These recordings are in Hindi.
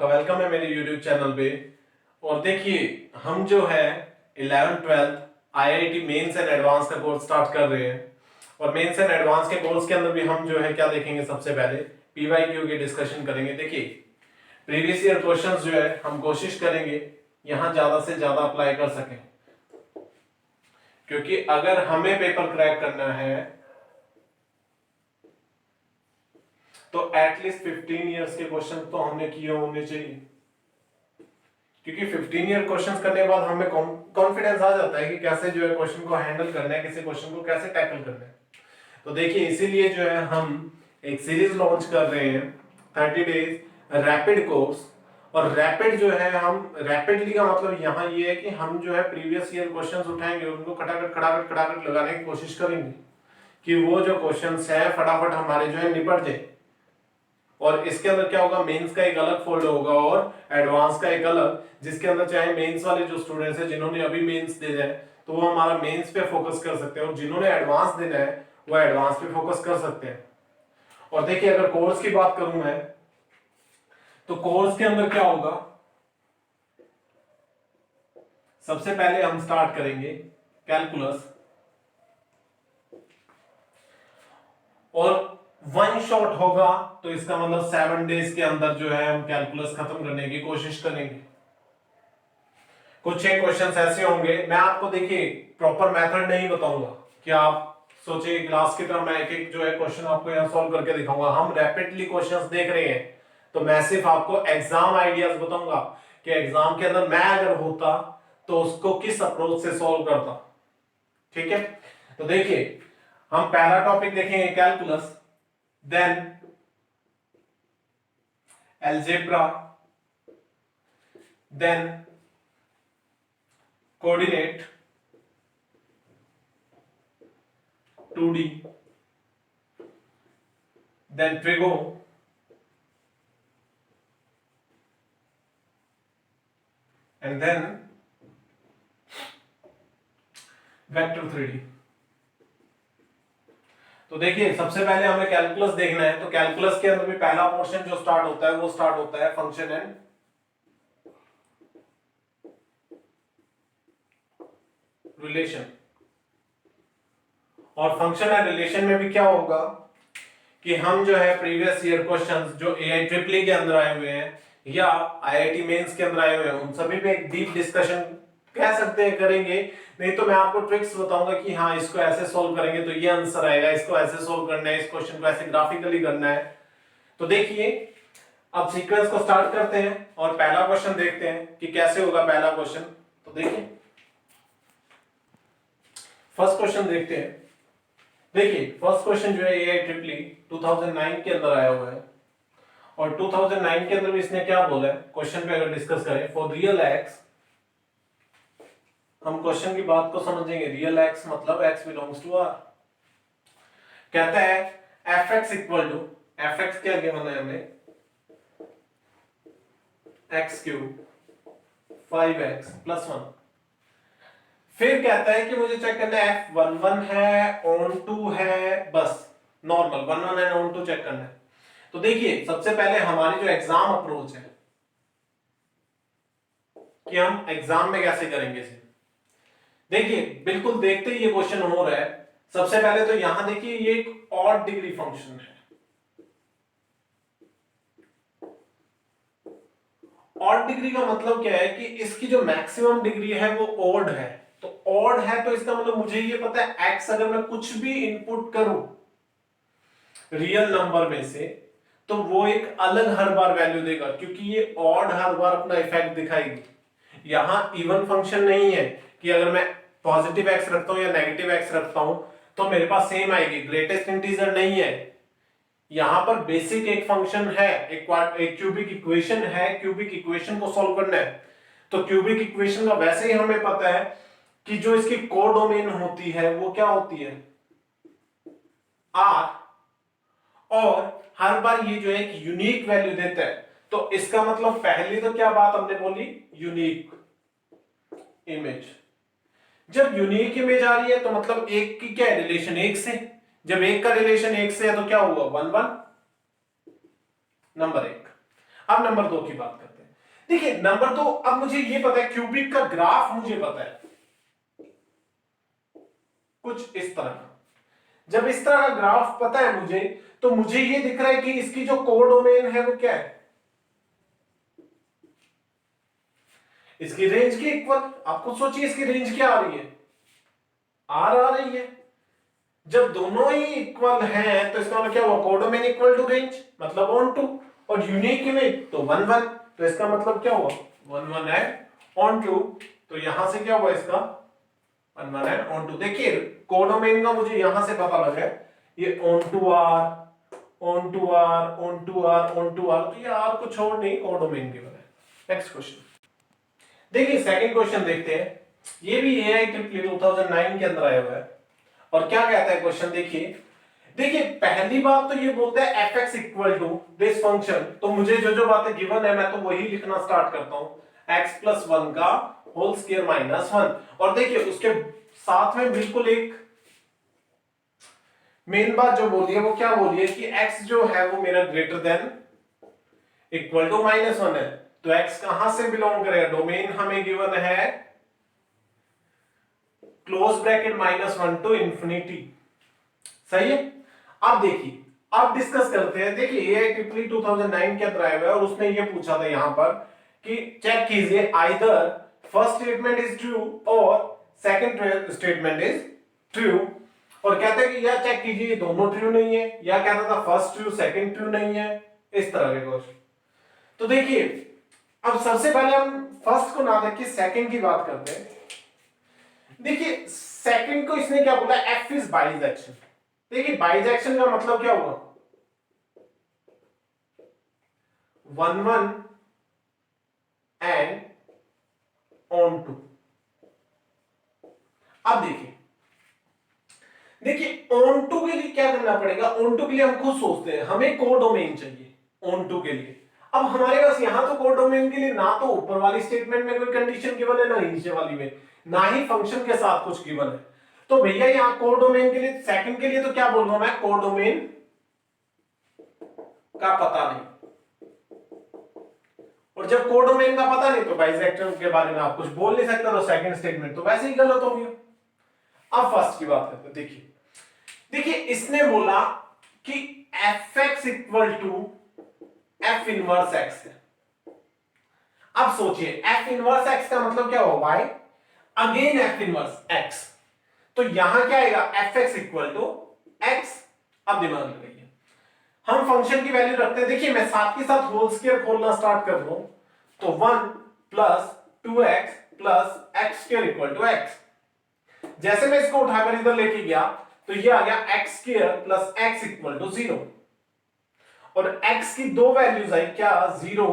आपका वेलकम है मेरे YouTube चैनल पे। और देखिए हम जो है 11th-12th IIT mains and advance का कोर्स स्टार्ट कर रहे हैं। और मेंस एंड एडवांस के कोर्स के अंदर भी हम जो है क्या देखेंगे, सबसे पहले PYQ की डिस्कशन करेंगे। देखिए प्रीवियस ईयर क्वेश्चंस जो है हम कोशिश करेंगे यहाँ ज्यादा से ज्यादा अप्लाई कर सकें, क्योंकि अगर हमें पेपर क्रैक करना है तो एटलीस्ट 15 इयर्स के क्वेश्चन तो हमने किए होने चाहिए, क्योंकि 15 ईयर क्वेश्चंस करने के बाद हमें कॉन्फिडेंस आ जाता है कि कैसे जो है क्वेश्चन को हैंडल करना है, किसी क्वेश्चन को कैसे टैकल करना है। तो देखिए इसीलिए जो है हम एक सीरीज लॉन्च कर रहे हैं 30 डेज रैपिड कोर्स। और रैपिड जो है हम रैपिडली का मतलब यहाँ ये है कि हम जो है प्रीवियस ईयर क्वेश्चंस उठाएंगे, उनको खटाखट लगाने की कोशिश करेंगे कि वो जो क्वेश्चंस है फटाफट हमारे जो है निपट जाए। और इसके अंदर क्या होगा, मेंस का एक अलग फोल्डर होगा और एडवांस का एक अलग, जिसके अंदर चाहे मेंस वाले जो स्टूडेंट्स हैं जिन्होंने अभी मेंस देना है तो वो हमारा मेंस पे फोकस कर सकते हैं, और जिन्होंने एडवांस देना है वो एडवांस पे फोकस कर सकते हैं। और देखिए अगर कोर्स की बात करूं मैं तो कोर्स के अंदर क्या होगा, सबसे पहले हम स्टार्ट करेंगे कैलकुलस, और वन शॉट होगा तो इसका मतलब 7 डेज के अंदर जो है हम कैलकुलस खत्म करने की कोशिश करेंगे। कुछ 6 क्वेश्चंस ऐसे होंगे, मैं आपको देखिए प्रॉपर मेथड नहीं बताऊंगा कि आप सोचिए क्लास की तरह मैं एक एक जो है क्वेश्चन आपको यहां सॉल्व करके दिखाऊंगा। हम रैपिडली क्वेश्चंस देख रहे हैं तो मैं सिर्फ आपको एग्जाम आइडियाज बताऊंगा कि एग्जाम के अंदर मैं अगर होता तो उसको किस अप्रोच से सॉल्व करता। ठीक है, तो देखिए हम पहला टॉपिक देखेंगे calculus, then algebra, then coordinate 2D, then trigo, and then vector 3D। तो देखिए सबसे पहले हमें कैलकुलस देखना है, तो कैलकुलस के अंदर भी पहला पोर्शन जो स्टार्ट होता है वो स्टार्ट होता है फंक्शन एंड रिलेशन। और फंक्शन एंड रिलेशन में भी क्या होगा कि हम जो है प्रीवियस ईयर क्वेश्चंस जो AIEEE के अंदर आए हुए हैं या IIT मेंस के अंदर आए हुए हैं उन सभी पे एक डीप डिस्कशन कह सकते हैं करेंगे। नहीं तो मैं आपको ट्रिक्स बताऊंगा कि हाँ इसको ऐसे सॉल्व करेंगे तो ये आंसर आएगा, इसको ऐसे सॉल्व करना है, इस क्वेश्चन को ऐसे ग्राफिकली करना है। तो देखिए अब सीक्वेंस को स्टार्ट करते हैं और पहला क्वेश्चन देखते हैं कि कैसे होगा पहला क्वेश्चन। तो देखिए फर्स्ट क्वेश्चन देखते हैं। देखिए फर्स्ट क्वेश्चन जो है AIEEE 2009 के अंदर आया हुआ है, और 2009 के अंदर भी इसने क्या बोला है क्वेश्चन पे अगर डिस्कस करें, फॉर रियल एक्स, हम क्वेश्चन की बात को समझेंगे। रियल एक्स मतलब x बिलोंग्स टू r। कहता है fx इक्वल टू, fx क्या गिवन है हमें, x क्यूब 5x प्लस 1। फिर कहता है कि मुझे चेक करना है f11 है, on2 है, बस नॉर्मल 11 एंड on2 चेक करना है। तो देखिए सबसे पहले हमारी जो एग्जाम अप्रोच है कि हम एग्जाम में कैसे करेंगे इसे। देखिए बिल्कुल देखते ही ये क्वेश्चन हो रहा है। सबसे पहले तो यहां देखिए ये एक ऑड डिग्री फंक्शन है। ऑड डिग्री का मतलब क्या है कि इसकी जो मैक्सिमम डिग्री है वो ऑड है। तो ऑड है तो इसका मतलब मुझे ये पता है x अगर मैं कुछ भी इनपुट करूं रियल नंबर में से तो वो एक अलग हर बार वैल्यू देगा, क्योंकि ये ऑड हर बार अपना इफेक्ट दिखाएगी। यहां इवन फंक्शन नहीं है कि अगर मैं पॉजिटिव एक्स रखता हूं या नेगेटिव एक्स रखता हूं तो मेरे पास सेम आएगी। ग्रेटेस्ट इंटीजर नहीं है, यहां पर बेसिक एक फंक्शन है, एक क्यूबिक इक्वेशन है, क्यूबिक इक्वेशन को सॉल्व करना है। तो क्यूबिक इक्वेशन का वैसे ही हमें पता है कि जो इसकी कोडोमेन होती है वो क्या होती है, r, और हर बार ये जो है एक यूनिक वैल्यू देता है। तो इसका मतलब पहले तो क्या बात हमने बोली, यूनिक इमेज। जब यूनिक इमेज आ रही है तो मतलब एक की क्या है, रिलेशन एक से। जब एक का रिलेशन एक से है तो क्या हुआ, 1 1 नंबर 1। अब नंबर 2 की बात करते हैं। देखिए नंबर 2, अब मुझे ये पता है क्यूबिक का ग्राफ मुझे पता है कुछ इस तरह का। जब इस तरह का ग्राफ पता है मुझे, तो मुझे ये दिख रहा है कि इसकी जो कोडोमेन है वो क्या है, इसकी रेंज के इक्वल। आप खुद सोचिए इसकी रेंज क्या आ रही है, आर आ रही है। जब दोनों ही इक्वल हैं तो इसका मतलब क्या हुआ, कोडोमेन इक्वल टू रेंज, मतलब ऑन टू, और यूनिक इमेज तो 1 1, तो इसका मतलब क्या हुआ 1 1 है ऑन टू। तो यहां से क्या हुआ इसका 1 1 है ऑन टू। देखिए कोडोमेन का मुझे यहां से पता लगा है, ये onto R onto R onto R onto R, तो ये आर कुछ और नहीं कोडोमेन के बने। नेक्स्ट क्वेश्चन देखिए, सेकंड क्वेश्चन देखते हैं। ये भी एआई ट्रिपल 2009 के अंदर आया हुआ है, और क्या कहता है क्वेश्चन देखिए। देखिए पहली बात तो ये बोलता है f x equal to this function, तो मुझे जो जो बातें गिवन है मैं तो वही लिखना स्टार्ट करता हूं, एक्स प्लस 1 का होल स्क्वायर माइनस 1। और देखिए उसके साथ में बिल्कुल एक मेन बात जो बोली है वो क्या बोली है कि x जो है वो मेरा greater than equal to minus 1 है। तो x कहां से बिलोंग करेगा, डोमेन हमें गिवन है क्लोज ब्रैकेट -1 टू इंफिनिटी, सही है। अब देखिए अब डिस्कस करते हैं। देखिए ये ट्रिपल 2009 के अंदर आया हुआ है, और उसने ये पूछा था यहां पर कि चेक कीजिए either first statement is true और सेकंड स्टेटमेंट इज ट्रू, और कहते हैं कि या चेक कीजिए ये दोनों ट्रू नहीं है, या कहता था फर्स्ट ट्रू सेकंड ट्रू नहीं है, इस तरह के क्वेश्चन। तो देखिए अब सबसे पहले हम फर्स्ट को ना देख के सेकंड की बात करते हैं। देखिए सेकंड को इसने क्या बोला, एफ इज बाइजेक्शन। देखिए बाइजेक्शन का मतलब क्या हुआ, 1 1 एंड ऑन टू। अब देखिए ऑन टू के लिए क्या करना पड़ेगा, ऑन टू के लिए हम खुद सोचते हैं हमें कोडोमेन चाहिए ऑन टू के लिए। अब हमारे पास यहां तो कोडोमेन के लिए ना तो ऊपर वाली स्टेटमेंट में कोई कंडीशन गिवन है, ना नीचे वाली में, ना ही फंक्शन के साथ कुछ गिवन है। तो भैया यहां कोडोमेन के लिए सेकंड के लिए तो क्या बोलूंगा मैं, कोडोमेन का पता नहीं। और जब कोडोमेन का पता नहीं तो बाइसेक्टर के बारे में आप कुछ बोल नहीं सकते, तो सेकंड स्टेटमेंट तो वैसे ही गलत हो गया। अब फर्स्ट की बात करते हैं। देखिए इसने बोला कि f x equal to f inverse x है। अब सोचिए एफ इनवर्स एक्स का मतलब क्या हो, y again f inverse x, तो यहां क्या आएगा f x equal to x. अब दिमाग लगाइए, हम फंक्शन की वैल्यू रखते हैं। देखिए मैं साथ के साथ होल स्क्वायर खोलना स्टार्ट कर दूं, तो 1 plus 2x plus x square equal to x. जैसे मैं इसको उठाकर इधर लेके गया तो ये आ गया x square plus x equal to 0, और x की दो वैल्यूज आई क्या, 0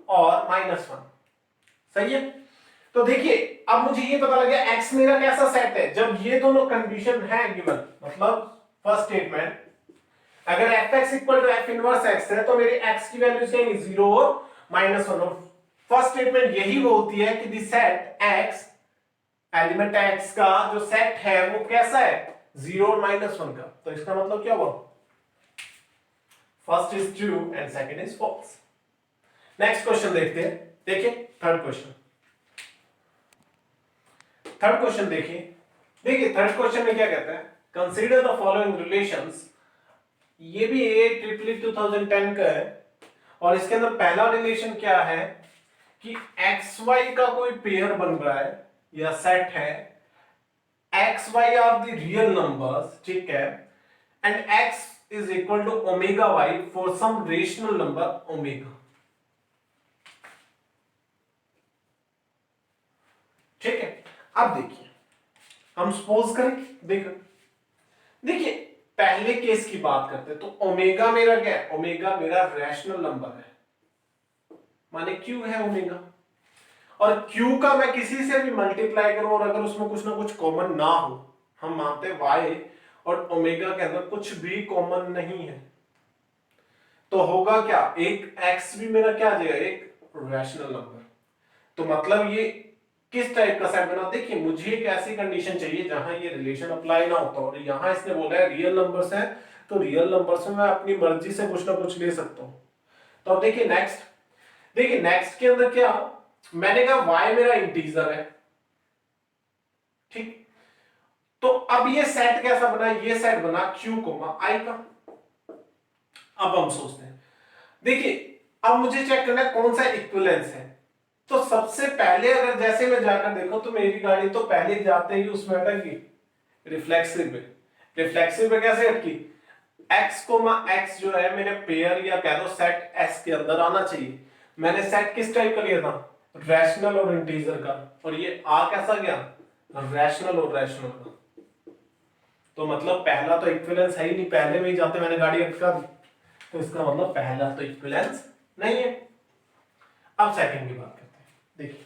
और -1, सही है। तो देखिए अब मुझे ये पता लग गया x मेरा कैसा सेट है, जब ये दोनों कंडीशन है गिवन, मतलब फर्स्ट स्टेटमेंट अगर fx equal to f inverse x है तो मेरी x की वैल्यूज क्या है, 0 और -1। फर्स्ट स्टेटमेंट यही बोलती है कि दी सेट x, एलिमेंट x का जो सेट है वो कैसा है, 0 और -1 का। तो इसका मतलब क्या हुआ, first is true and second is false. Next question देखते हैं। देखिए थर्ड क्वेश्चन देखिए थर्ड क्वेश्चन में क्या कहता है, कंसीडर द फॉलोइंग रिलेशंस। ये भी ए ट्रिपल 2010 का है, और इसके अंदर पहला रिलेशन क्या है कि एक्स वाई का कोई पेयर बन रहा है या सेट है, x y are the real numbers, ठीक है, and x is equal to omega y for some rational number omega, ठीक है। अब देखिए हम सपोज करें, देखिए पहले केस की बात करते हैं, तो ओमेगा मेरा क्या है, ओमेगा मेरा रैशनल नंबर है, माने q है ओमेगा, और q का मैं किसी से भी मल्टीप्लाई करूं और अगर उसमें कुछ ना कुछ कॉमन ना हो, हम मानते हैं y और ओमेगा के अंदर कुछ भी कॉमन नहीं है, तो होगा क्या, एक x भी मेरा क्या आ जाएगा, एक रैशनल नंबर। तो मतलब ये किस टाइप का सेट बना, देखिए मुझे एक ऐसी कंडीशन चाहिए जहां ये रिलेशन अप्लाई ना होता, और यहां इसने बोला है रियल नंबर्स है, तो रियल नंबर्स में मैं अपनी मर्जी से कुछ ना कुछ ले सकता हूं। तो अब देखिए नेक्स्ट, देखिए नेक्स्ट के अंदर क्या, मैंने कहा y मेरा इंटीजर है, ठीक। तो अब ये सेट कैसा बना, ये सेट बना q कोमा i का। अब हम सोचते हैं, देखिए अब मुझे चेक करना है कौन सा इक्विवेलेंस है। तो सबसे पहले अगर जैसे मैं जाकर देखो तो मेरी गाड़ी तो पहले जाते ही उसमें अटकी रिफ्लेक्सिव पे। रिफ्लेक्सिव पे कैसे अटकी, x कोमा x जो है मैंने पेयर या कह दो सेट s के अंदर आना चाहिए। मैंने सेट किस टाइप का लिया था, रैशनल और इंटीजर का, और ये आ कैसा गया, रैशनल और रैशनल का। तो मतलब पहला तो इक्विवेलेंस है ही नहीं, पहले में ही जाते मैंने गाड़ी अटका दी, तो इसका मतलब पहला तो इक्विवेलेंस नहीं है। अब सेकंड की बात करते हैं, देखिए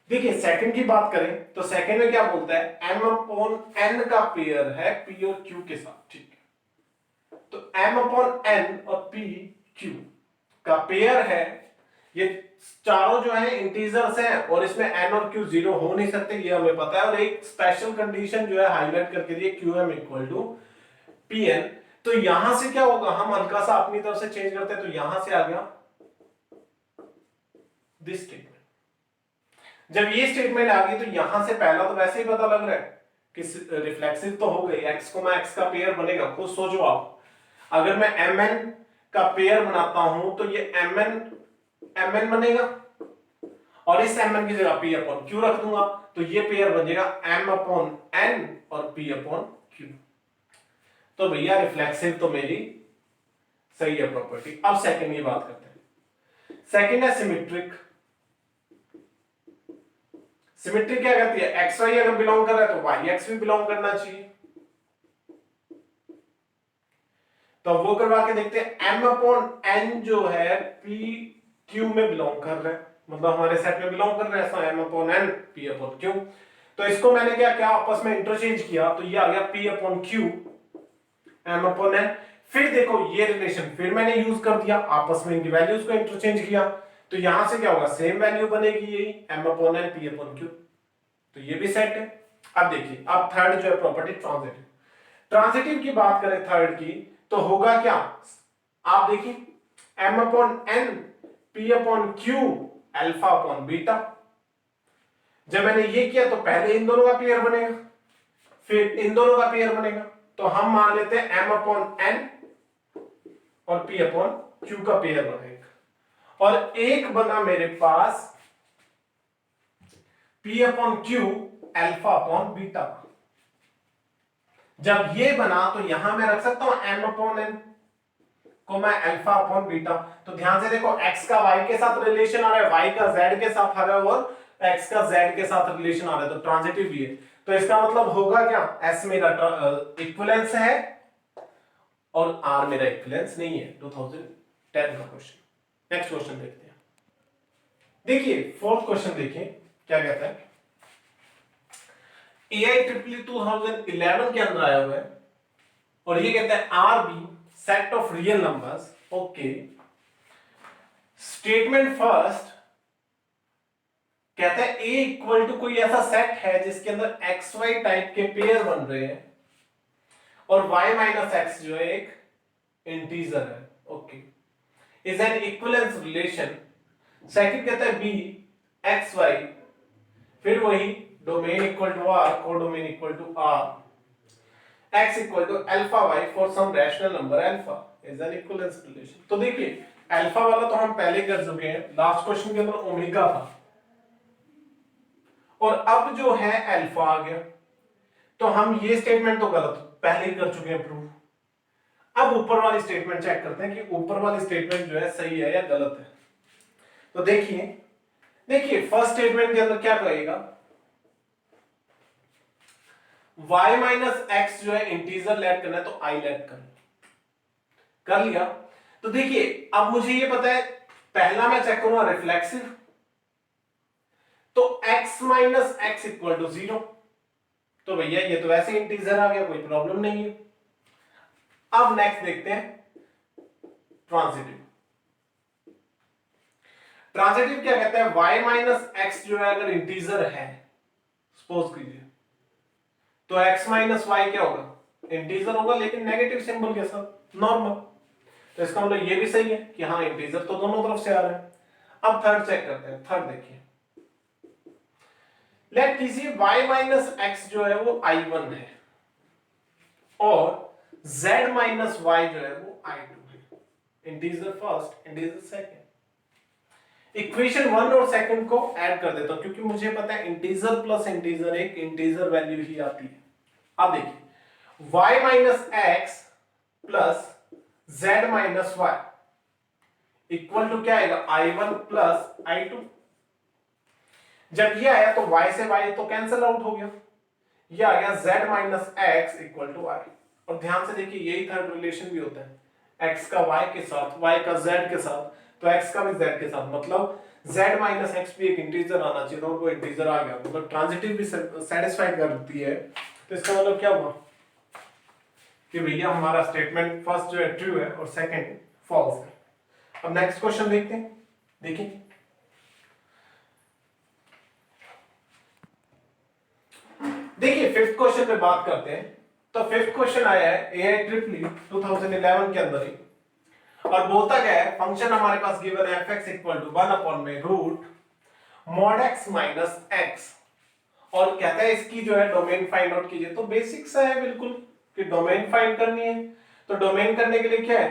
देखिए सेकंड की बात करें तो सेकंड में क्या बोलता है, m अपॉन n का पेयर है p और q के साथ, ठीक है। तो m अपॉन n और p q का पेयर है, ये चारों जो है इंटीजर्स हैं और इसमें n और q जीरो हो नहीं सकते, ये हमें पता है। और एक स्पेशल कंडीशन जो है हाईलाइट करके दी, qm इक्वल टू pn। तो यहां से क्या होगा, हम हल्का सा अपनी तरफ से चेंज करते हैं, तो यहां से आ गया दिस स्टेटमेंट। जब ये स्टेटमेंट आ गई तो यहां से पहला तो वैसे ही पता लग रहा है कि रिफ्लेक्सिव तो हो गई, x x का पेयर बनेगा। खुद सोचो आप, अगर मैं mn का पेयर बनाता हूं तो ये mn बनेगा, और इस mn की जगह p अपॉन q रख दूंगा, तो ये पेयर बनेगा m अपॉन n और p अपॉन q। तो भैया रिफ्लेक्सिव तो मेरी सही है प्रॉपर्टी। अब सेकंड की बात करते हैं, सेकंड है सिमेट्रिक। सिमेट्रिक क्या कहती है, एक्स वाई अगर बिलोंग कर रहा है तो वाई एक्स भी बिलोंग करना चाहिए। तो वो करवा के देखते हैं, m अपॉन n जो है p q में बिलोंग कर रहा है, मतलब हमारे सेट में बिलोंग कर रहा है, so m upon n p upon q। तो इसको मैंने क्या क्या आपस में इंटरचेंज किया, तो ये आ गया p upon q m upon n। फिर देखो ये रिलेशन फिर मैंने यूज कर दिया, आपस में इनकी वैल्यूज को इंटरचेंज किया, तो यहां से क्या होगा, सेम वैल्यू बनेगी यही m upon n p upon q। तो ये भी सेट है। अब देखिए, अब थर्ड जो है प्रॉपर्टी ट्रांजिटिव। ट्रांजिटिव की बात करें थर्ड की, तो होगा क्या, आप देखिए m upon n p upon q alpha upon beta. जब मैंने ये किया तो पहले इन दोनों का पेयर बनेगा, फिर इन दोनों का पेयर बनेगा। तो हम मान लेते हैं m अपॉन n और p अपॉन q का पेयर बनेगा, और एक बना मेरे पास p upon q alpha upon beta. जब ये बना तो यहां मैं रख सकता हूं m अपॉन n को मैं अल्फा अपॉन बीटा। तो ध्यान से देखो, x का y के साथ रिलेशन आ रहा है, y का z के साथ आ रहा है, और x का z के साथ रिलेशन आ रहा है, तो ट्रांजिटिव भी है। तो इसका मतलब होगा क्या, s मेरा इक्विवेलेंस है और r मेरा इक्विवेलेंस नहीं है। 2010 का क्वेश्चन। नेक्स्ट क्वेश्चन देखते हैं, देखिए फोर्थ क्वेश्चन देखिए क्या कहता है। AI 2011 के अंदर आया हुआ है, और ये कहता है R be set of real numbers. Okay, statement first कहता है ए इक्वल टू कोई ऐसा सेट है जिसके अंदर एक्स वाई टाइप के पेयर बन रहे हैं, और y माइनस एक्स जो है एक इंटीजर है। Okay, is an equivalence relation. Second कहता है बी एक्स वाई, फिर वही domain equal to R, codomain equal to R, x equal to alpha y for some rational number alpha is an equivalence relation. तो देखिए अल्फा वाला तो हम पहले कर चुके हैं, लास्ट क्वेश्चन के अंदर ओमेगा था, और अब जो है अल्फा आ गया। तो हम ये स्टेटमेंट तो गलत पहले ही कर चुके हैं प्रूव। अब ऊपर वाली स्टेटमेंट चेक करते हैं कि ऊपर वाली स्टेटमेंट जो है सही है या गलत है। तो देखिए देखिए फर्स्ट स्टेटमेंट के अंदर क्या कहेगा, y माइनस एक्स जो है इंटीजर लेट करना है, तो i लेट कर लिया। तो देखिए अब मुझे ये पता है, पहला मैं चेक करूंगा रिफ्लेक्सिव, तो x minus x equal to 0। तो भैया ये तो वैसे इंटीजर आ गया, कोई प्रॉब्लम नहीं है। अब नेक्स्ट देखते हैं ट्रांजिटिव। ट्रांजिटिव क्या कहता है, y माइनस एक्स जो है अगर इंटीजर है, सपोज कीजिए, तो x माइनस वाई क्या होगा, इंटीजर होगा लेकिन नेगेटिव सिंबल के साथ, नॉर्मल। तो इसका मतलब ये भी सही है कि हाँ इंटीजर तो दोनों तरफ से आ रहा है। अब थर्ड चेक करते हैं। थर्ड देखिए, लेट कीजिए y माइनस एक्स जो है वो I1 है और z माइनस वाई जो है वो I2 है। Integer first, integer second. Equation 1 और सेकंड को ऐड कर देता हूं क्योंकि मुझे पता है इंटीजर प्लस इंटीजर एक इंटीजर वैल्यू ही आती है। अब देखिए y minus x plus z minus y equal to क्या आएगा, I1 प्लस I2। जब ये आया तो y से y तो कैंसिल आउट हो गया, ये आ गया z minus x equal to आई। और ध्यान से देखिए यही थर्ड रिलेशन भी होता है, x का y के साथ, y का z के साथ, तो x का भी z के साथ, मतलब z माइनस एक्स भी एक इंटीजर आना चाहिए, और वो इंटीजर आ गया, मतलब ट्रांजिटिव भी सेटिस्फाई करती है। तो इसका मतलब क्या हुआ कि भैया हमारा स्टेटमेंट फर्स्ट जो है ट्रू है और सेकंड फॉल्स है। अब नेक्स्ट क्वेश्चन देखते हैं। देखिए देखिए फिफ्थ क्वेश्चन पे बात करते हैं। तो फिफ्थ क्वेश्चन आया है AIEEE 2011 के अंदर ही, और बोलता क्या है, फंक्शन हमारे पास गिवन है fx इक्वल टू 1 अपॉन में root mod x minus x, और कहता है इसकी जो है डोमेन फाइंड आउट कीजिए। तो बेसिक सा है बिल्कुल कि डोमेन फाइंड करनी है। तो डोमेन करने के लिए क्या है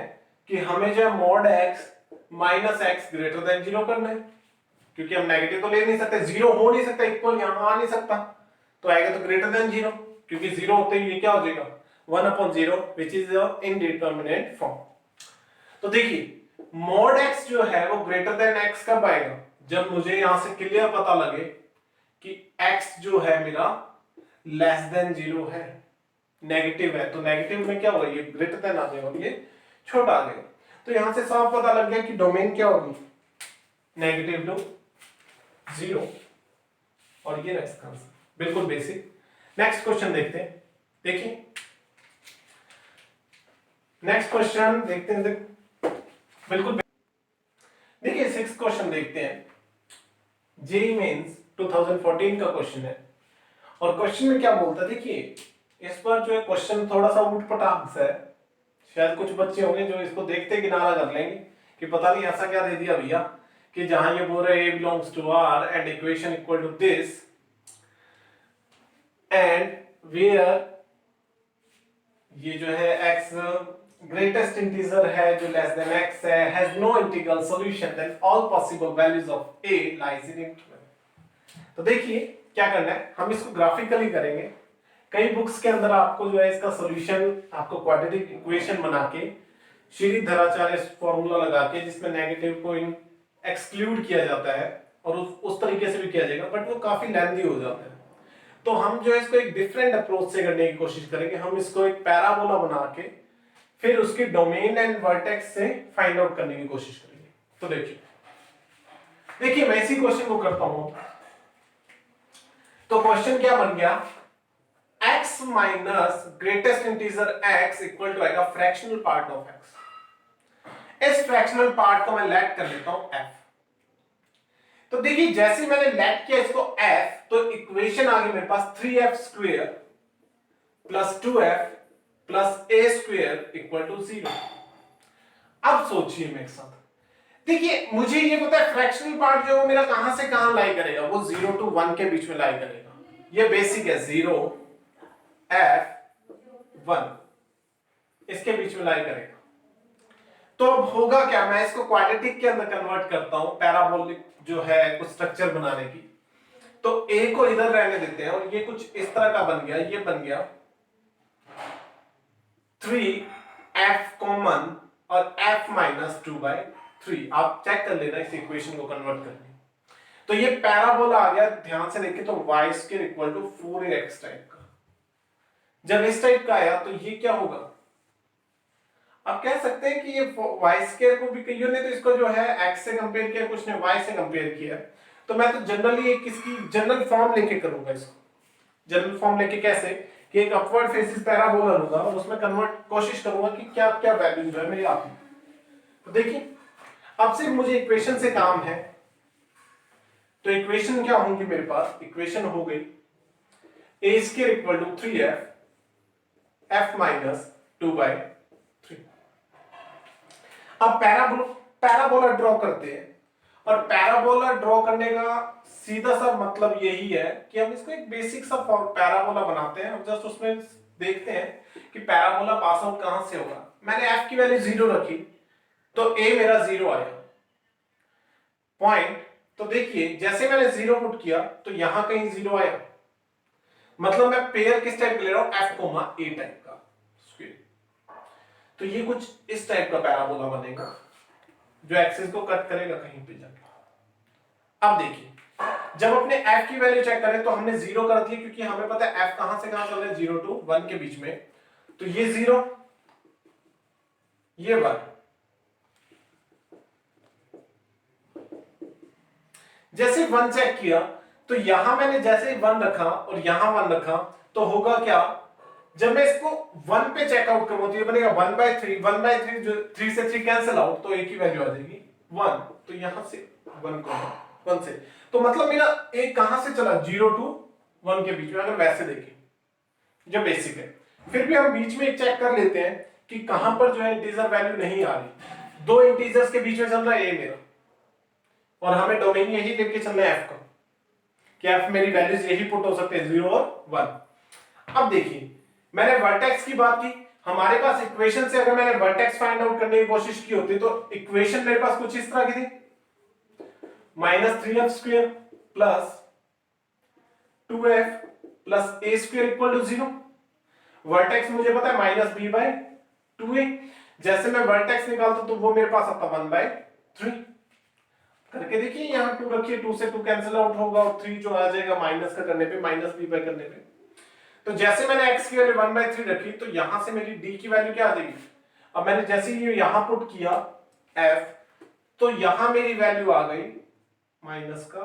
कि हमें जो है mod x minus x greater than 0 करना है, क्योंकि हम नेगेटिव तो ले नहीं सकते, 0 हो नहीं सकता, इक्वल यहां आ नहीं सकता, तो आएगा तो ग्रेटर देन 0, क्योंकि 0 होते ही ये क्या हो जाएगा 1 upon 0 which is indeterminate form. तो देखिए मॉड x जो है वो ग्रेटर देन x कब आएगा, जब मुझे यहां से क्लियर पता लगे कि x जो है मेरा लेस देन 0 है, नेगेटिव है, तो नेगेटिव में क्या होगा, ये ग्रेटर देन आ जाएगा, ये छोटा आ जाएगा। तो यहां से साफ पता लग गया कि डोमेन क्या होगी, नेगेटिव टू 0, और ये नेक्स्ट आंसर बिल्कुल बेसिक। नेक्स्ट क्वेश्चन देखते हैं। देखिए नेक्स्ट क्वेश्चन देखते हैं, बिल्कुल देखिए सिक्स्थ क्वेश्चन देखते हैं। जेईई मेंस 2014 का क्वेश्चन है, और क्वेश्चन में क्या बोलता है, देखिए इस पर जो है क्वेश्चन थोड़ा सा उठपटांग सा है, शायद कुछ बच्चे होंगे जो इसको देखते किनारा कर लेंगे कि पता नहीं ऐसा क्या दे दिया भैया, कि जहां ये बोल रहे a belongs to r and equation equal to this and where ये जो है x ग्रेटेस्ट इंटीजर है जो लेस देन x है, has no integral solution, then all possible values of a lies in integral. तो देखिए क्या करना है, हम इसको ग्राफिकली करेंगे। कई बुक्स के अंदर आपको जो है इसका सॉल्यूशन आपको क्वाड्रेटिक इक्वेशन बना के श्रीधराचार्य फॉर्मूला लगा के, जिसमें नेगेटिव को एक्सक्लूड किया जाता है, और उस तरीके से भी किया जाएगा, बट वो काफी लेंथी हो जाता है। तो हम जो है इसको एक डिफरेंट अप्रोच से करने की कोशिश करेंगे। हम इसको एक पैराबोला बना के फिर उसकी डोमेन एंड वर्टेक्स से फाइंड आउट करने की कोशिश करेंगे। तो देखिए मैं इसी क्वेश्चन को करता हूं। तो क्वेश्चन क्या बन गया, x minus greatest integer x equal to आएगा फ्रैक्शनल पार्ट ऑफ x। इस फ्रैक्शनल पार्ट को मैं लेट कर लेता हूं f। तो देखिए जैसे मैंने लेट किया इसको f, तो इक्वेशन आ गई मेरे पास 3f square plus 2f plus a square equal to 0। अब सोचिए मेरे साथ, देखिए मुझे ये पता है फ्रैक्शनल पार्ट जो मेरा कहां से कहां लाई करेगा, वो 0 to 1 के बीच में लाई करेगा। ये बेसिक है, 0 f 1 इसके बीच में लाई करेगा। तो अब होगा क्या, मैं इसको क्वाड्रेटिक के अंदर कन्वर्ट करता हूं, पैराबोलिक जो है कुछ स्ट्रक्चर बनाने की। तो a को इधर रहने देते हैं, और ये कुछ इस तरह का बन गया, ये बन गया 3f कॉमन और f माइनस 2/3। आप चेक कर लेना इस इक्वेशन को कन्वर्ट करके। तो ये पैराबोला आ गया, ध्यान से देखिए, तो y square equal to 4ax type का। जब इस टाइप का आया तो ये क्या होगा, आप कह सकते हैं कि ये y स्क्वायर को भी कईयों ने तो इसको जो है x से कंपेयर किया, कुछ ने y से कंपेयर किया। तो मैं तो जनरली एक इसकी जनरल फॉर्म लेके करूंगा इसको। जनरल फॉर्म लेके कैसे कि एक अपवर्ड फेसिस पैराबोला लूंगा और उसमें कन्वर्ट कोशिश करूंगा कि क्या क्या वैल्यू जो है मेरी आती है। तो देखिए अब सिर्फ मुझे इक्वेशन से काम है। तो इक्वेशन क्या होंगी मेरे पास, इक्वेशन हो गई a square equal to 3f f minus 2/3। अब पैराबोला ड्रॉ करते हैं, और पैराबोला ड्रॉ करने का सीधा सा मतलब यही है कि हम इसको एक बेसिक सा पैराबोला बनाते हैं। हम जस्ट उसमें देखते हैं कि पैराबोला पास आउट कहां से होगा। मैंने f की वैल्यू 0 रखी तो a मेरा 0 आया पॉइंट। तो देखिए जैसे मैंने 0 पुट किया तो यहां कहीं 0 आया, मतलब मैं पेयर किस टाइप का ले रहा हूं, f कोमा a टाइप का स्क्वायर। तो ये कुछ इस टाइप का पैराबोला बनेगा जो एक्सिस को कट करेगा कहीं पे जाके। अब देखिए जब अपने f की वैल्यू चेक करें तो हमने 0 कर दिया, क्योंकि हमें पता है f कहां से कहां चल रहा है, 0 to 1 के बीच में। तो ये 0, ये 1। जैसे 1 चेक किया तो यहां मैंने जैसे 1 रखा और यहां 1 रखा तो होगा क्या, जब मैं इसको 1 पे चेकआउट करूं तो ये बनेगा 1/3। 1/3 जो 3 से 3 कैंसिल आउट तो एक ही वैल्यू आ जाएगी 1। तो यहां से 1 से, तो मतलब मेरा एक कहां से चला, 0 to 1 के बीच में, अगर वैसे देखें जो बेसिक है। फिर भी हम बीच में एक चेक कर लेते हैं कि कहां पर जो है इंटीजर वैल्यू नहीं आ रही। दो इंटीजर्स के बीच में चल रहा है a मेरा, और हमें डोमेन यही लेके चलना है f का, कि f मेरी वैल्यूज यही पुट हो सकते हैं 0 और 1। अब देखिए मैंने वर्टेक्स की बात की, हमारे पास इक्वेशन से अगर मैंने वर्टेक्स फाइंड आउट करने की कोशिश की होती तो इक्वेशन मेरे पास कुछ इस तरह की थी, -3f square plus 2f plus a square equal to 0। Vertex मुझे पता है -b/2a। जैसे मैं वर्टेक्स निकालता तो वो मेरे पास आता 1/3। करके देखिए यहां 2 रखिए, 2 से 2 कैंसिल आउट होगा और 3 जो आ जाएगा माइनस का करने पे, -b/ करने पे। तो जैसे मैंने x की वैल्यू 1/3 रखी तो यहां से मेरी d की वैल्यू क्या आ जाएगी। अब मैंने जैसे ये यहां पुट किया f, तो यहां मेरी वैल्यू आ गई माइनस का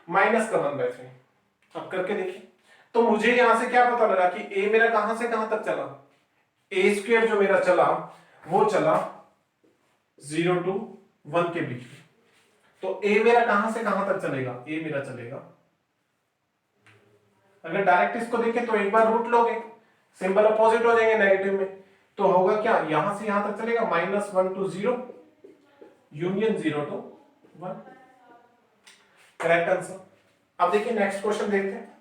-1/3। अब करके देखिए तो मुझे यहां से क्या पता लगा कि a मेरा कहां से कहां तक चला, a स्क्वायर जो मेरा चला वो चला 0 to 1 के बीच में। तो a मेरा कहां से कहां तक चलेगा, a मेरा चलेगा, अगर डायरेक्ट इसको देखें तो एक बार रूट लोगे सिंबल अपोजिट हो जाएंगे नेगेटिव में, तो होगा क्या, यहां से यहां तक चलेगा -1 to 0 union 0 to 1। Correct answer. अब देखिए नेक्स्ट क्वेश्चन देखते हैं।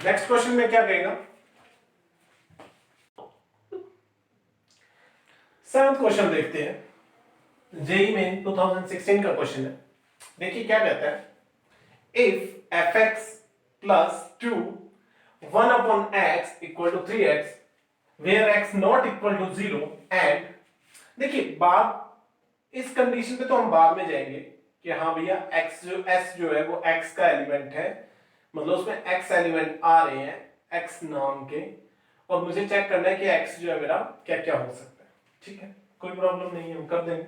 नेक्स्ट क्वेश्चन में क्या कहेगा, 7th क्वेश्चन देखते हैं, जेई में 2016 का क्वेश्चन है। देखिए क्या कहता है, if fx plus 2 1/x equal to 3x where x not equal to 0 and, देखिए बात इस कंडीशन पे तो हम बाद में जाएंगे कि हाँ भैया x जो है वो x का एलिमेंट है, मतलब उसमें x एलिमेंट आ रहे हैं x नाम के, और मुझे चेक करना है कि x जो है मेरा क्या क्या हो सकता है। ठीक है, कोई प्रॉब्लम नहीं है, हम कर देंगे।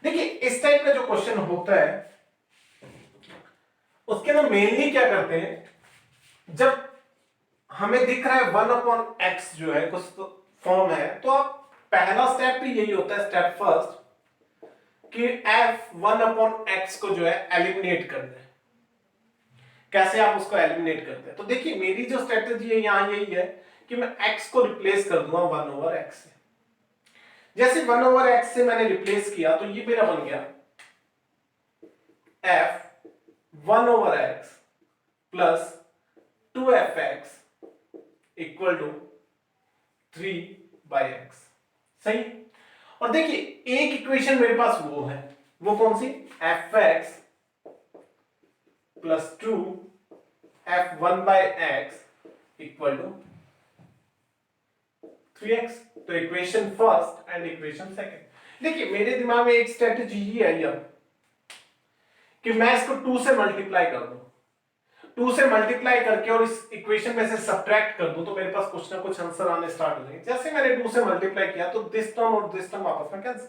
देखिए इस टाइप का जो क्वेश्चन होता है उसके अंदर मेनली क्या करते हैं, जब हमें दिख रहा है 1/x जो है कुछ तो फॉर्म है, तो आप पहला स्टेप भी यही होता है, स्टेप फर्स्ट, कि f 1/x को जो है एलिमिनेट कर दें। कैसे आप उसको एलिमिनेट करते हैं, तो देखिए मेरी जो स्ट्रेटजी है यहां यही है कि मैं x को रिप्लेस कर दूंगा 1/x से। जैसे 1/x से मैंने रिप्लेस किया तो ये मेरा बन गया f 1/x plus 2fx equal to 3/x। सही। और देखिए एक इक्वेशन मेरे पास वो है, वो कौन सी, fx plus 2 f1/x equal to 3x। तो equation first and equation second. देखिए मेरे दिमाग में एक स्ट्रेटजी ही है अब कि मैं इसको 2 से मल्टीप्लाई कर दूं, 2 से मल्टीप्लाई करके और इस इक्वेशन में से सब्ट्रैक्ट कर दूं तो मेरे पास कुछ ना कुछ आंसर आने स्टार्ट हो जाएंगे। जैसे मैंने 2 से मल्टीप्लाई किया तो दिस टर्म और दिस टर्म आपस में कैंसिल,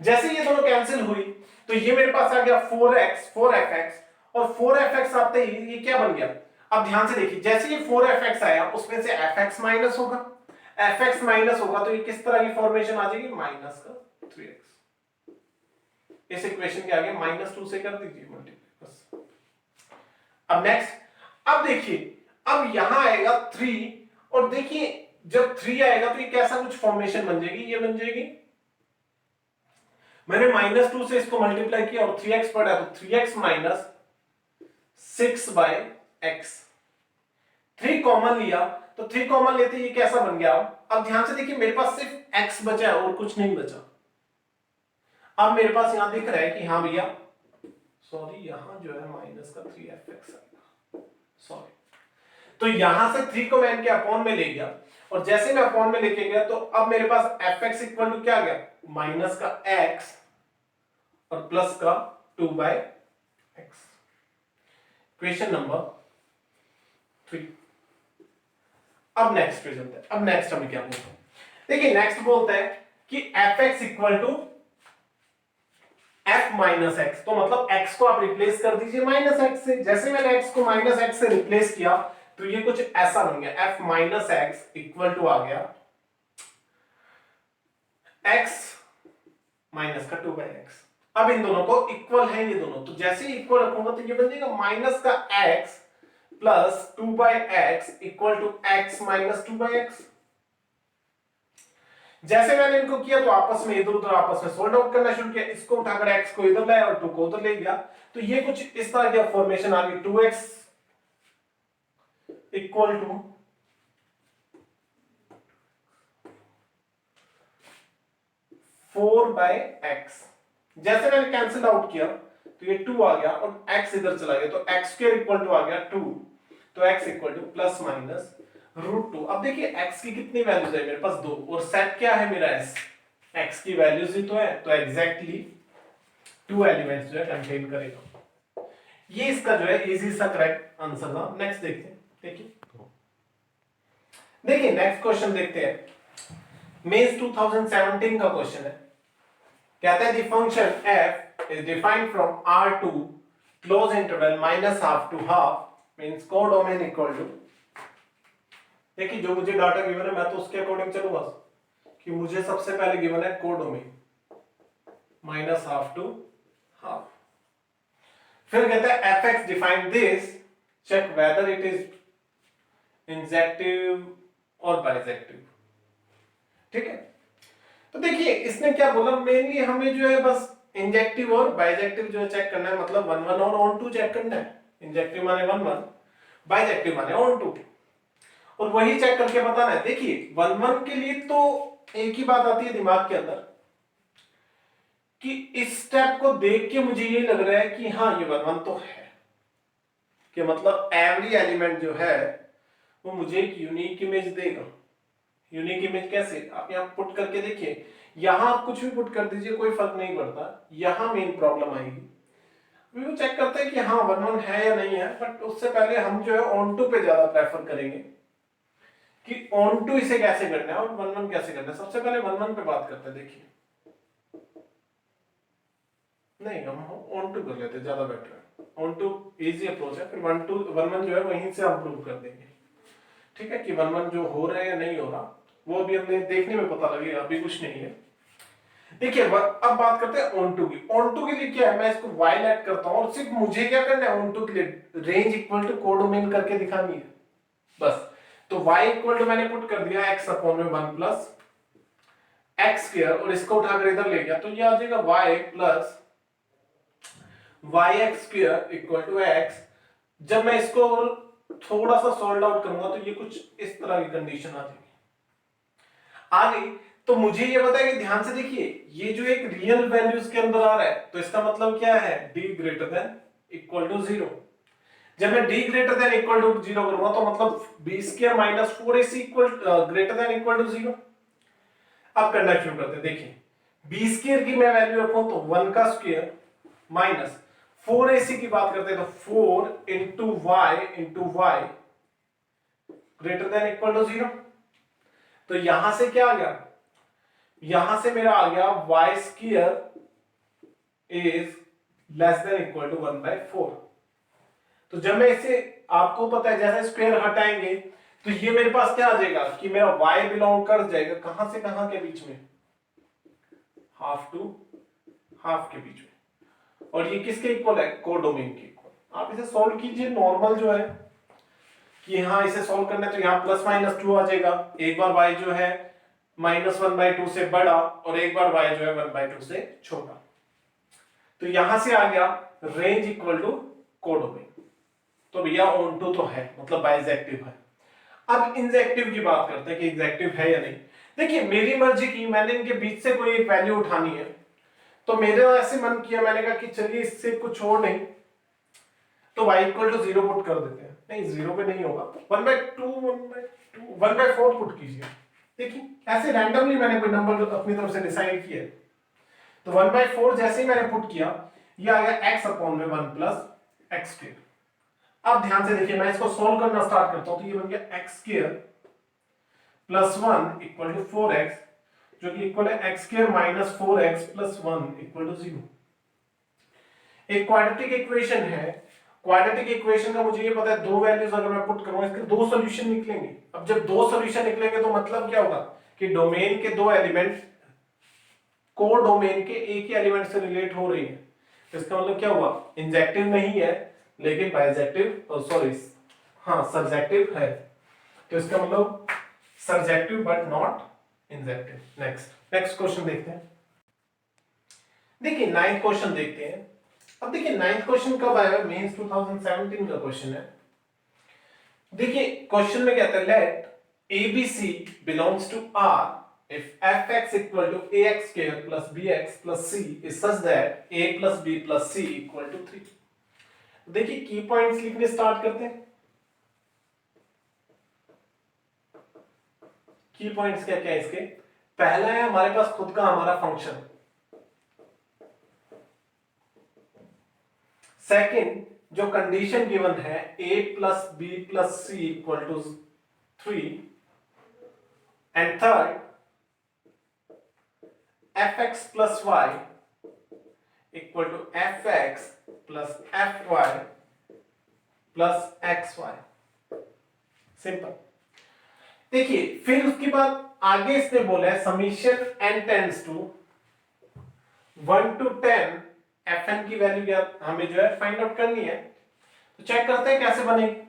जैसे ये दोनों कैंसिल हुई तो ये मेरे पास आ गया 4fx, और 4fx आते ही ये क्या बन गया। अब ध्यान से देखिए जैसे ये 4fx आया उसमें से fx माइनस होगा, fx माइनस होगा तो ये किस तरह की फॉर्मेशन आ जाएगी, माइनस का 3x। इस इक्वेशन के आगे -2 से कर दीजिए मल्टीप्लाई बस। अब नेक्स्ट, अब देखिए, अब यहां आएगा 3 और देखिए जब 3 आएगा तो ये कैसा कुछ फॉर्मेशन बन जाएगी, ये बन जाएगी, मैंने -2 से इसको मल्टीप्लाई किया और 3x पड़ा तो 3x माइनस 6/x, 3 कॉमन लिया तो 3 कॉमन लेते ये कैसा बन गया। अब ध्यान से देखिए मेरे पास सिर्फ x बचा है और कुछ नहीं बचा। अब मेरे पास यहां दिख रहा है कि हाँ भैया सॉरी यहां जो है माइनस का 3fx आएगा, सॉरी, तो यहां से 3 को मैं इनके अपॉन में ले गया और जैसे मैं अपॉन में लेके गया तो अब मेरे पास fx इक्वल टू क्या आ गया, माइनस का x और प्लस का 2/x। Question number 3। अब नेक्स्ट पे चलते हैं। अब नेक्स्ट हमें क्या बोलते हैं, देखिए नेक्स्ट बोलता है कि fx equal to f minus x, तो मतलब x को आप रिप्लेस कर दीजिए माइनस एक्स से। जैसे मैंने x को माइनस एक्स से रिप्लेस किया तो ये कुछ ऐसा बन गया, f minus x equal to आ गया x माइनस का 2/x। अब इन दोनों को इक्वल है ये दोनों, तो जैसे ही इक्वल रखूंगा तो ये बन जाएगा माइनस का x plus 2/x equal to x minus 2/x। जैसे मैंने इनको किया तो आपस में इधर उधर आपस में सोल्व आउट करना शुरू किया, इसको उठाकर x को इधर लाया और 2 को उधर ले गया, तो ये कुछ इस तरह की फॉर्मेशन आ गई, 2x इक्वल टू 4/x। जैसे मैंने कैंसिल आउट किया तो ये 2 आ गया और x इधर चला गया तो x स्क्वायर इक्वल टू आ गया 2, तो x equal two plus minus √2। अब देखिए x की कितनी वैल्यूज है मेरे पास 2 और सेट क्या है मेरा s, x की वैल्यूज ही तो है, तो एग्जैक्टली 2 एलिमेंट्स जो है कंटेन करेगा। ये इसका जो है इजी सा करेक्ट आंसर था। नेक्स्ट देखते हैं, देखिए नेक्स्ट क्वेश्चन देखते हैं। मेंस 2017 का क्वेश्चन है, कहता है the function f is defined from R to close interval -half to half means codomain equal to, देखिए जो मुझे डाटा गिवन है मैं तो उसके अकॉर्डिंग चलूंगा कि मुझे सबसे पहले गिवन है कोडोमेन -half to half, फिर कहता है fx define this, check whether it is injective और बाइजेक्टिव। ठीक है, तो देखिए इसने क्या बोला, मेनली हमें जो है बस इंजेक्टिव और बाइजेक्टिव जो है चेक करना है, मतलब 1 1 और ऑन 2 चेक करना है। इंजेक्टिव माने 1 1, बाइजेक्टिव माने ऑन 2, और वही चेक करके बताना है। देखिए 1 1 के लिए तो एक ही बात आती है दिमाग के अंदर कि इस स्टेप को देख के मुझे ये लग रहा है कि हाँ ये 1 1 तो है, कि मतलब एवरी एलिमेंट जो है वो मुझे एक यूनिक इमेज देगा। यूनिक इमेज कैसे, आप यहां पुट करके देखिए, यहां आप कुछ भी पुट कर दीजिए कोई फर्क नहीं पड़ता, यहां मेन प्रॉब्लम आएगी। अभी वो चेक करते हैं कि हाँ 1 1 है या नहीं है, बट उससे पहले हम जो है ऑन 2 पे ज्यादा प्रेफर करेंगे कि ऑन 2 इसे कैसे करना है और 1 1 कैसे करना है। सबसे पहले 1 1 पे बात करते हैं। देखिए नहीं, हम ऑन 2 कर लेते हैं, ज्यादा बेटर है। ऑन 2 इजी अप्रोच है, फिर 1 1 जो है वहीं से हम प्रूव कर देंगे। ठीक है, कि 1 1 जो हो रहा है या नहीं हो रहा वो अभी हमें देखने में पता लगेगा, अभी कुछ नहीं है। देखिए अब बात करते हैं ऑन 2 की। ऑन 2 के लिए क्या है, मैं इसको वाइल ऐड करता हूं और सिर्फ मुझे क्या करना है ऑन 2 के लिए रेंज इक्वल टू कोडोमेन करके दिखानी है बस। तो y इक्वल टू मैंने पुट कर दिया x अपॉन में 1 प्लस x स्क्वायर, और इसको उठाकर इधर ले गया तो ये आ जाएगा y plus yx square equal to x। जब मैं इसको थोड़ा सा सॉल्व आउट करूंगा तो ये कुछ इस तरह की कंडीशन आ जाएगी। आ गई तो मुझे ये बताइए, ध्यान से देखिए, ये जो एक रियल वैल्यूज के अंदर आ रहा है तो इसका मतलब क्या है, d greater than equal to 0। जब मैं d greater than equal to 0 करूंगा तो मतलब b स्क्वायर minus 4ac equal greater than equal to 0। अब करना शुरू करते हैं। देखिए b स्क्वायर की मैं वैल्यू रखूं तो 1 का स्क्वायर माइनस 4ac की बात करते हैं तो 4 into y greater than equal to 0। तो यहां से क्या आ गया, यहां से मेरा आ गया y square is less than equal to 1/4। तो जब मैं इसे, आपको पता है जैसे स्क्वायर हटाएंगे तो ये मेरे पास क्या आ जाएगा कि मेरा y बिलोंग कर जाएगा कहां से कहां के बीच में, हाफ टू हाफ के बीच में, और ये किसके इक्वल है, कोडोमेन के इक्वल। आप इसे सॉल्व कीजिए नॉर्मल जो है कि हाँ इसे सॉल्व करना है तो यहाँ प्लस माइनस टू आ जाएगा, एक बार y जो है -1/2 से बड़ा और एक बार y जो है 1/2 से छोटा। तो यहां से आ गया रेंज इक्वल टू कोडोमेन। तो भैया ऑन टू तो है, मतलब बाइजेक्टिव है। अब इंजेक्टिव की बात करते हैं कि इंजेक्टिव है या नहीं। देखिए मेरी मर्जी की, मैंने इनके बीच से कोई एक वैल्यू उठानी है, तो मेरे ऐसे मन किया, मैंने कहा कि चलिए इससे कुछ और नहीं तो y इक्वल टू 0 पुट कर देते हैं। नहीं 0 पे नहीं होगा, 1/2 1/2 1/4 पुट कीजिए। देखिए ऐसे रैंडमली मैंने कोई नंबर अपनी तरफ से डिसाइड किया, तो 1/4 जैसे ही मैंने पुट किया ये आ गया x अपॉन में 1 प्लस एक्स स्क्वायर। अब ध्यान से देखिए, मैं इसको सोल्व करना स्टार्ट करता हूं तो ये बन गया x square plus 1 equal to 4x, जो कि इक्वल है x square minus 4x plus 1 equal to 0। एक क्वाड्रेटिक इक्वेशन है, क्वाड्रेटिक इक्वेशन का मुझे ये पता है दो वैल्यूज अगर मैं पुट करूंगा इसके दो सॉल्यूशन निकलेंगे। अब जब दो सॉल्यूशन निकलेंगे तो मतलब क्या होगा कि डोमेन के दो एलिमेंट को डोमेन के एक ही एलिमेंट से रिलेट हो रही है। तो इसका मतलब क्या हुआ, इंजेक्टिव नहीं है लेकिन बाइजेक्टिव, सॉरी हाँ सरजेक्टिव है। तो इसका मतलब surjective but not injective. Next question देखते हैं। देखिए नाइन्थ क्वेश्चन देखते हैं। अब देखिए नाइन्थ क्वेश्चन कब आया, मेंस 2017 का क्वेश्चन है। देखिए क्वेश्चन में कहता है late ABC belongs to R if fx equal to ax square plus bx plus c is such that a plus b plus c equal to 3। देखिए की पॉइंट्स लिखने स्टार्ट करते हैं। की पॉइंट्स क्या क्या है इसके, पहला है हमारे पास खुद का हमारा फंक्शन, सेकंड जो कंडीशन गिवन है a plus b plus c equal to 3, and third fx plus y equal to fx plus fy plus xy। Simple. देखिए फिर उसके बाद आगे इसने बोला है summation n tends to 1 to 10 fn की वैल्यू क्या हमें जो है फाइंड आउट करनी है। तो चेक करते हैं कैसे बनेगी।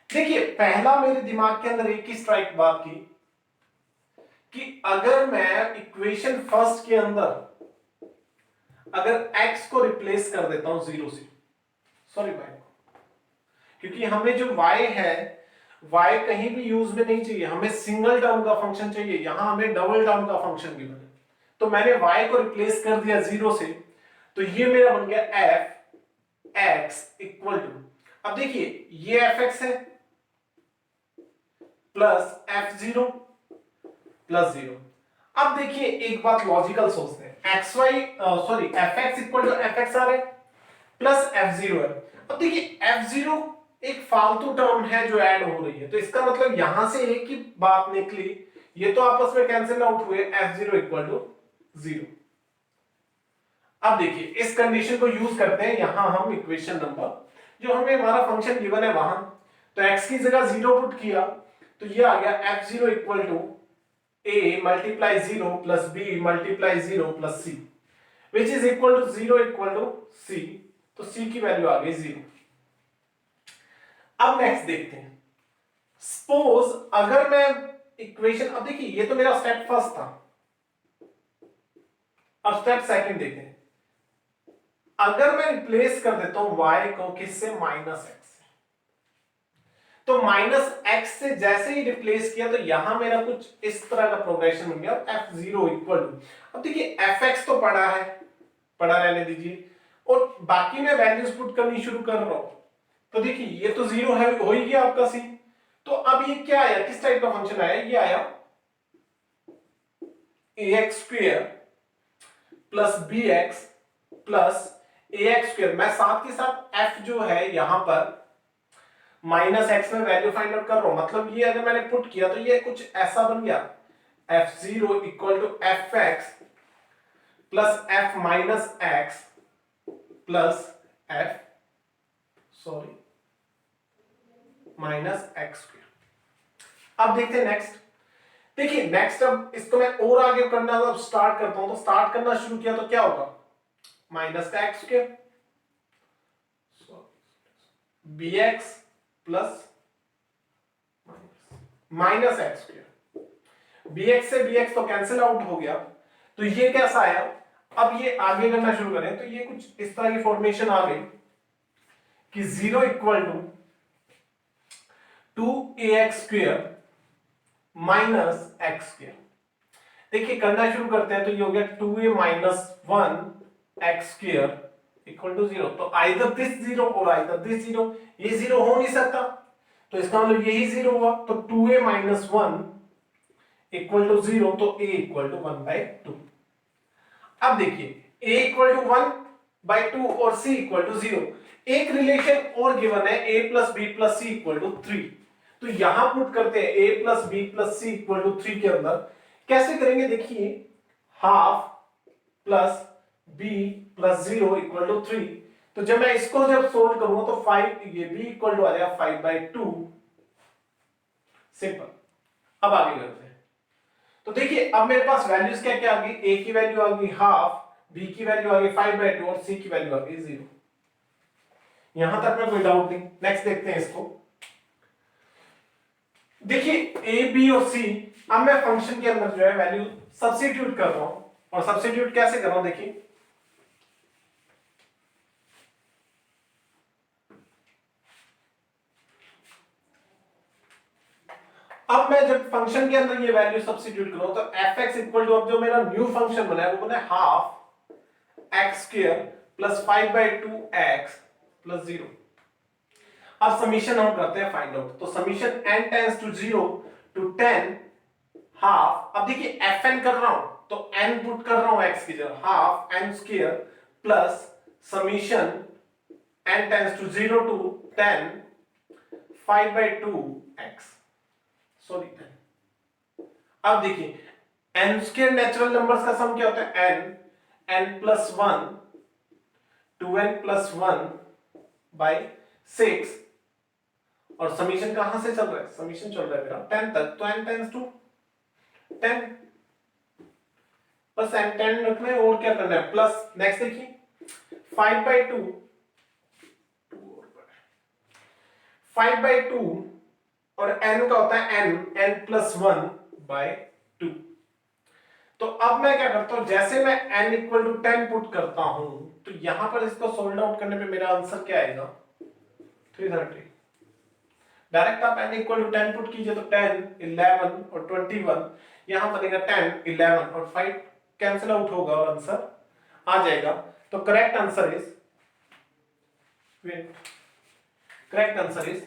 देखिए पहला मेरे दिमाग के अंदर एक ही स्ट्राइक बात की कि अगर मैं इक्वेशन फर्स्ट के अंदर अगर x को रिप्लेस कर देता हूं 0 से, सॉरी भाई, क्योंकि हमें जो y है y कहीं भी यूज में नहीं चाहिए, हमें सिंगल टर्म का फंक्शन चाहिए, यहां हमें डबल टर्म का फंक्शन गिवन है। तो मैंने y को रिप्लेस कर दिया 0 से, तो ये मेरा बन गया f x इक्वल टू, अब देखिए ये fx है प्लस f0 प्लस 0। अब देखिए एक बात लॉजिकल सोचते हैं, fx इक्वल टू fxr है प्लस f0 है। अब देखिए f0 एक फालतू टर्म है जो ऐड हो रही है, तो इसका मतलब यहां से एक ही बात निकली, ये तो आपस में कैंसिल आउट हुए, f0 इक्वल टू 0। अब देखिए इस कंडीशन को यूज करते हैं यहां हम इक्वेशन नंबर जो हमें हमारा फंक्शन गिवन है वहां, तो x की जगह 0 पुट किया तो ये आ गया f0 equal to a multiply 0 plus b multiply 0 plus c which is equal to 0 equal to c। तो c की वैल्यू आ गई 0। अब नेक्स्ट देखते हैं, सपोज अगर मैं इक्वेशन, अब देखिए ये तो मेरा स्टेप फर्स्ट था, अब स्टेप सेकंड देखते हैं। अगर मैं रिप्लेस कर देता हूं y को किससे, माइनस x, तो माइनस x से जैसे ही रिप्लेस किया तो यहां मेरा कुछ इस तरह का प्रोग्रेशन बन गया, f0 इक्वल टू, अब देखिए fx तो पड़ा है, पड़ा रहने दीजिए, और बाकी मैं वैल्यूज पुट करनी शुरू कर रहा हूं, तो देखिए ये तो 0 है, हो ही गया आपका c। तो अब ये क्या आया, किस टाइप का फंक्शन आया, ये आया ax square plus bx plus ax square, मैं साथ के साथ f जो है यहां पर माइनस x में वैल्यू फाइंड आउट कर रहा हूं, मतलब ये अगर मैंने पुट किया तो ये कुछ ऐसा बन गया, f0 equal to fx plus f minus x plus f minus x square. अब देखते हैं नेक्स्ट। देखिए नेक्स्ट, अब इसको मैं और आगे करना जब स्टार्ट करता हूं तो स्टार्ट करना शुरू किया तो क्या होगा, माइनस का x square bx plus minus x square. bx से bx तो कैंसिल आउट हो गया, तो ये कैसा आया? अब ये आगे करना शुरू करें तो ये कुछ इस तरह की फॉर्मेशन आ गई कि 0 इक्वल टू 2ax स्क्वायर माइनस एक्स स्क्वायर। देखिए करना शुरू करते हैं तो ये हो गया 2a minus 1 x square equal to 0। तो आइदर दिस 0 और आइदर दिस 0, ये 0 हो नहीं सकता, तो इसका मतलब यही 0 हुआ। तो 2a माइनस 1 इक्वल टू 0, तो a इक्वल टू 1/2। अब देखिए a इक्वल टू 1/2 और c इक्वल टू 0। एक रिलेशन और गिवन है a plus b plus c equal to 3। तो यहां पुट करते हैं a plus b plus c equal to 3 के अंदर। कैसे करेंगे? देखिए half plus b plus 0 equal to 3। तो जब मैं इसको जब सोल्व करूंगा तो 5, ये b इक्वल टू आ जाएगा 5/2। सिंपल। अब आगे करते हैं। तो देखिए अब मेरे पास वैल्यूज क्या क्या आ गई? a की वैल्यू आ गई हाफ, b की वैल्यू आ गई 5/2 और c की वैल्यू आ गई 0। यहां तक में कोई डाउट नहीं। नेक्स्ट देखते हैं इसको। देखिए a b और c, अब मैं फंक्शन के अंदर जो है वैल्यू सब्स्टिट्यूट कर रहा हूं। और सब्स्टिट्यूट कैसे कर रहा हूं? देखिए अब मैं जब फंक्शन के अंदर ये वैल्यू सब्स्टिट्यूट करूं तो fx इक्वल टू, अब जो मेरा न्यू फंक्शन बना है वो बना है half x square plus 5/2 x plus 0। अब समीशन हम करते हैं फाइंड आउट। तो summation n tends to 0 to 10 half. अब देखिए fn कर रहा हूं तो n पुट कर रहा हूं x की जगह, half n square plus summation n tends to 0 to 10 5/2 x, sorry. अब देखिए n स्क्वायर नेचुरल नंबर्स का सम क्या होता है? n plus 1 2n plus 1 by 6। और समीशन कहां से चल रहा है? समीशन चल रहा है मेरा 10 तक, तो n टेंड्स टू 10, बस n 10 रखना है और क्या करना है प्लस। नेक्स्ट देखिए 5/2 5/2 और n का होता है n प्लस 1/2। तो अब मैं क्या करता हूं, जैसे मैं n इक्वल टू 10 पुट करता हूं तो यहां पर इसको सोल्व आउट करने पे मेरा आंसर क्या आएगा? 330। डायरेक्ट आप n इक्वल टू 10 पुट कीजिए तो 10 11 और 21, यहां बनेगा 10 11 और 5 कैंसिल आउट होगा और आंसर आ जाएगा। तो करेक्ट आंसर इज 330।